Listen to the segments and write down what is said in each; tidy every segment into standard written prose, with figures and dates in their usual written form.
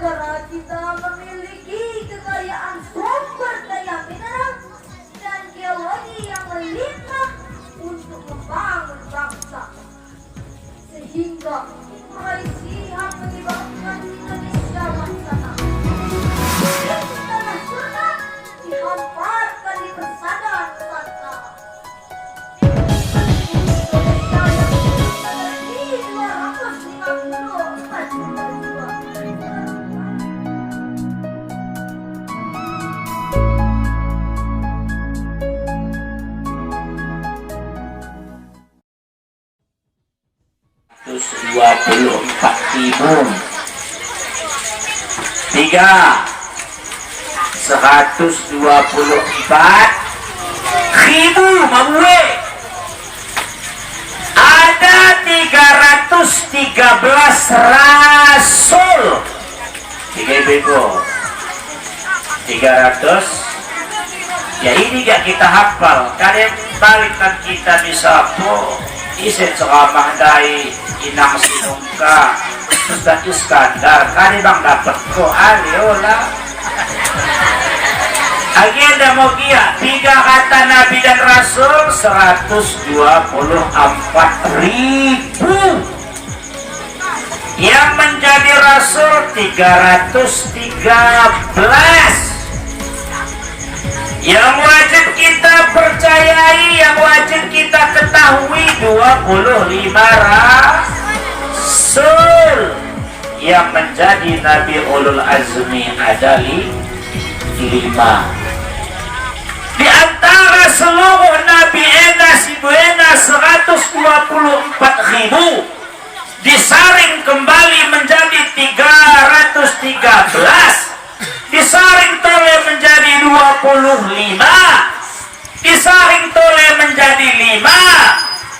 negara kita memiliki kekayaan sumber daya mineral dan geologi yang melimpah untuk membangun bangsa, sehingga meraih siap menyebabkan Indonesia bersama. Tanah surga dihamparkan di persada Nusantara. Indonesia yang memiliki 254 juta jiwa. Tiga 124.000 mabue. Ada 313 rasul. 300. Ya ini gak kita hafal. Kadang balik kan kita bisa isen ceramah dari Inang Sinungka Ustaz Iskandar kali bang dapat ko aliola agenda mogia 3 kata Nabi dan Rasul 124.000 yang menjadi Rasul 313 yang wajib kita percayai, yang wajib kita ketahui 25 rasul yang menjadi Nabi Ulul Azmi ada 5. Di antara seluruh Nabi Enas Ibu Enas 124.000 disaring kembali menjadi 313, disaring toleh menjadi 25, disaring toleh menjadi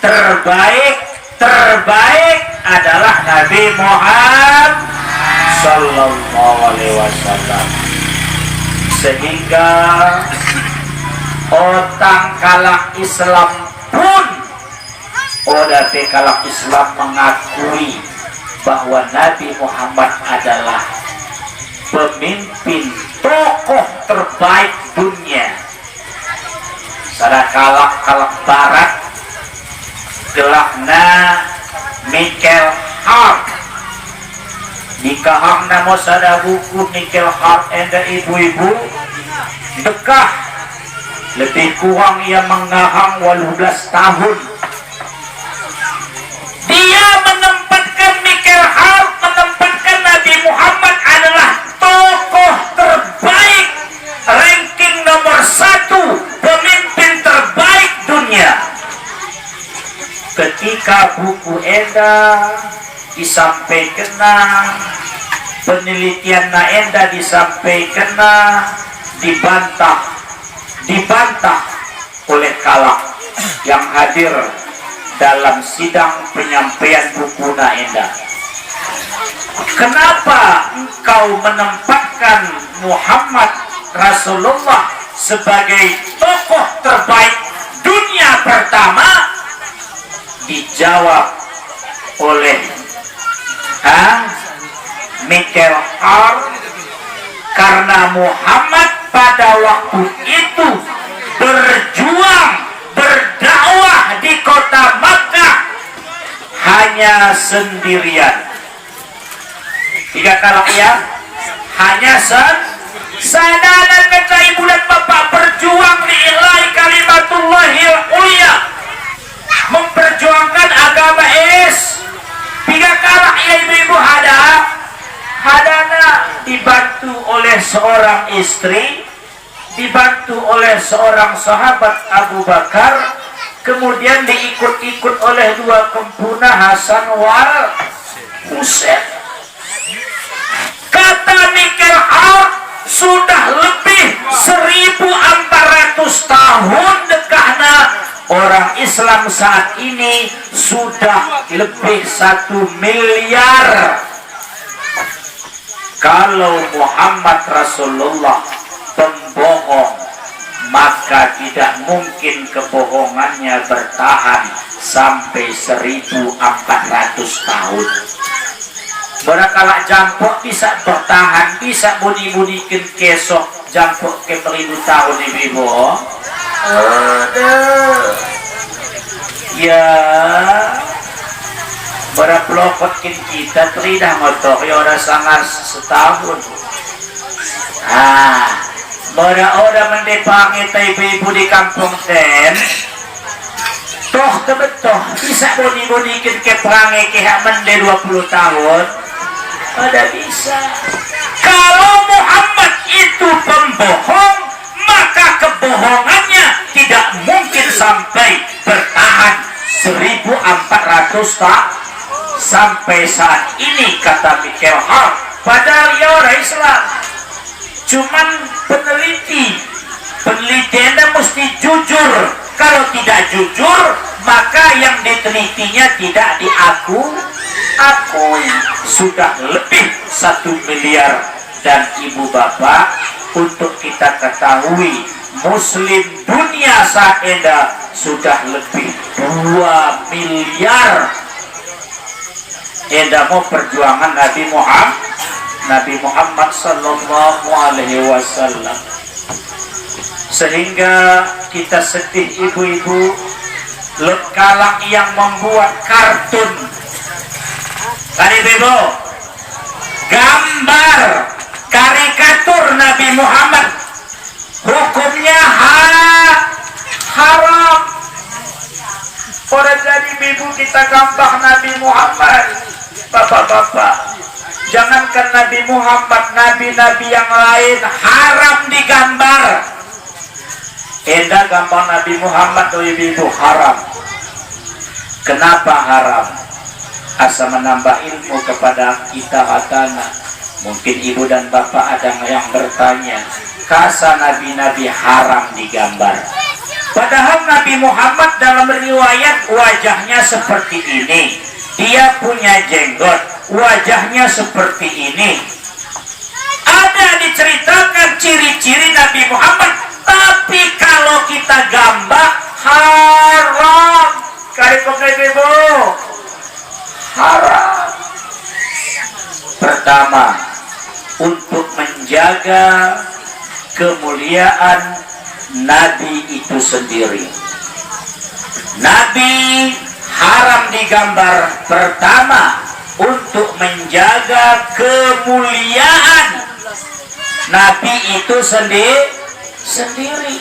5. Terbaik adalah Nabi Muhammad Sallallahu Alaihi Wasallam. Sehingga otang kalak Islam pun odate kalak Islam mengakui bahwa Nabi Muhammad adalah pemimpin tokoh terbaik dunia. Sadakalah kalak barat gelakna Michael Hart. Nikahang namo sada buku Michael Hart enda ibu-ibu dekah lebih kurang ia mengahang 18 tahun. Dia menempatkan Michael Hart, menempatkan Nabi Muhammad adalah tokoh terbaik, ranking nomor 1, pemimpin terbaik dunia. Ketika buku enda disampaikan, penelitian enda disampaikan, dibantah oleh kalak yang hadir dalam sidang penyampaian buku enda. Kenapa engkau menempatkan Muhammad Rasulullah sebagai tokoh terbaik dunia pertama? Dijawab oleh Michael Hart, karena Muhammad pada waktu itu berjuang berdakwah di kota Makkah hanya sendirian. 3 kalak ya, hanya sadana kata ibu dan bapak berjuang di ilahi kalimatullahil ulia, memperjuangkan agama es. 3 kalak ya ibu-ibu hadana dibantu oleh seorang istri, dibantu oleh seorang sahabat Abu Bakar, kemudian diikut-ikut oleh 2 kempuna Hasan wal Husain. Kata Michael Hart, sudah lebih 1400 tahun dekahna orang Islam saat ini sudah lebih 1 miliar. Kalau Muhammad Rasulullah pembohong, maka tidak mungkin kebohongannya bertahan sampai 1400 tahun. Berakala jampok bisa bertahan, bisa budi-budikan kesok jampok ke 1000 tahun ibu. Aduh. Ya. Berapelokotkin kita teridah motor ya orang sangat setahun. Orang mendepang kita ibu-ibu di kampung ten. Toh tebetoh bisa bodi-bodikin ke perangai ke hak mende 20 tahun. Ada bisa. Kalau Muhammad itu pembohong, maka kebohongannya tidak mungkin sampai bertahan 1400 tahun sampai saat ini, kata Michael Hart. Padahal ya orang Islam, cuman penelitiannya mesti jujur. Kalau tidak jujur, maka yang ditelitinya tidak diakui. Sudah lebih 1 miliar. Dan ibu bapak, untuk kita ketahui, muslim dunia saat ini sudah lebih 2 miliar. Mau perjuangan Nabi Muhammad sallallahu alaihi wasallam. Sehingga kita sedih ibu-ibu, lekala yang membuat kartun ibu, gambar karikatur Nabi Muhammad, hukumnya haram. Orang jadi ibu kita gambar Nabi Muhammad. Bapak-bapak, jangankan Nabi Muhammad, nabi-nabi yang lain haram digambar. Gambar Nabi Muhammad ibu haram. Kenapa haram? Asa menambah ilmu kepada kita katana. Mungkin ibu dan bapak ada yang bertanya, kasa nabi-nabi haram digambar. Padahal Nabi Muhammad dalam riwayat wajahnya seperti ini. Dia punya jenggot, wajahnya seperti ini. Ada diceritakan ciri-ciri Nabi Muhammad, tapi kalau kita gambar haram. Ibu, haram. Pertama, untuk menjaga kemuliaan Nabi itu sendiri. Nabi haram digambar pertama untuk menjaga kemuliaan Nabi itu sendiri.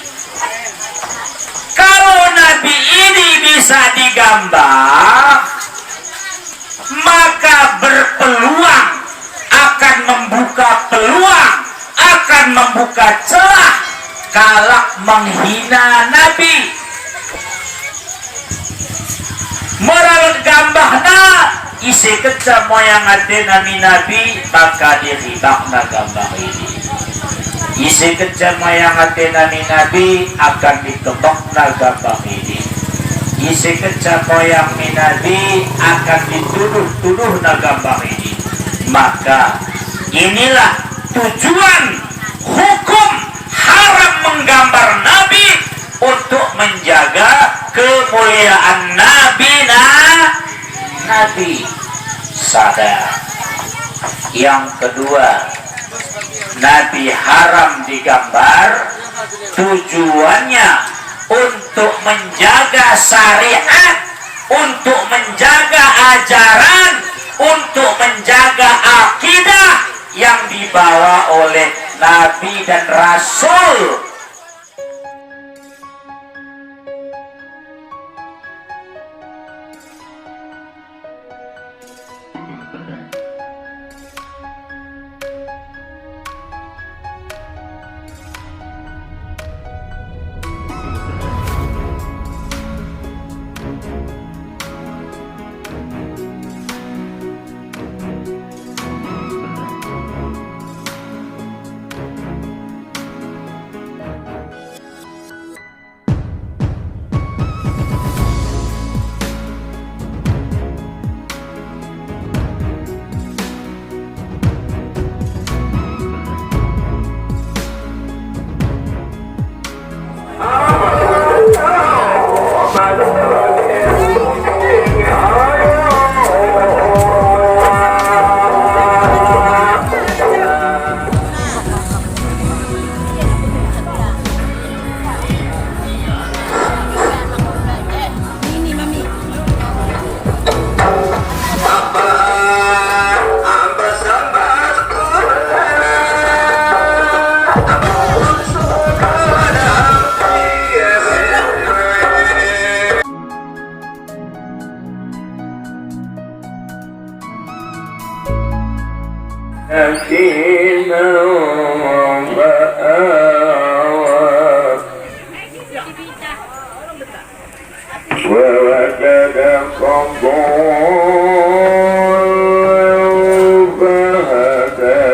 Kalau Nabi ini bisa digambar, maka berpeluang akan membuka peluang, akan membuka celah kalak menghina Nabi. Merawat gambahna isi keca moyang ade nabi maka diribakna gambah ini. Isi keca moyang ade nabi akan ditebakna gambah ini. Isi keca moyang nabi akan dituduh gambah ini. Maka inilah tujuan hukum haram menggambar Nabi, untuk menjaga kemuliaan Nabi. Sadar. Yang kedua, Nabi haram digambar tujuannya untuk menjaga syariat, untuk menjaga ajaran, untuk menjaga akidah yang dibawa oleh Nabi dan Rasul. حكيما وآوى ووجدك ضالا فهدى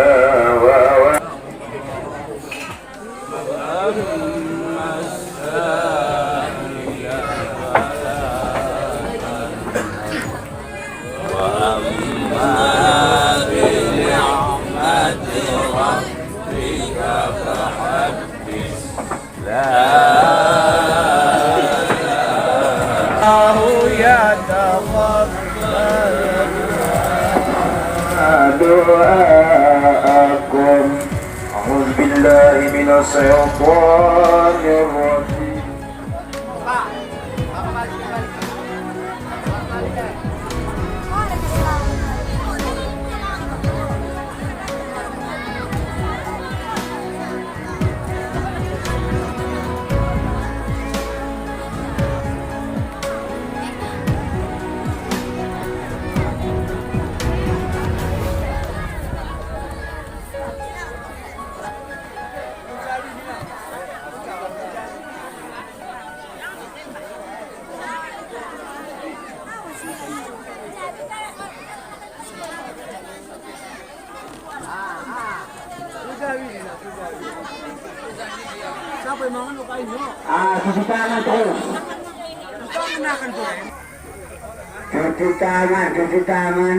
دعاءكم أعوذ بالله من الشيطان الرجيم cuci tangan terus. Cuci tangan.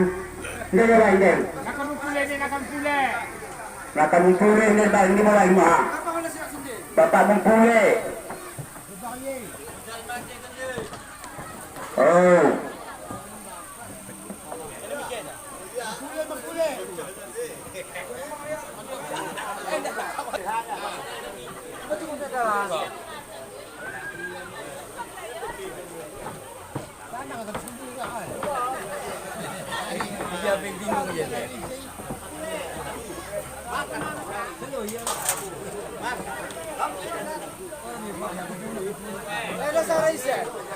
Hindi na ba, hindi? Nakamumpule, hindi ba, hindi mo lang mo ha? Papamumpule. Oh. Sarah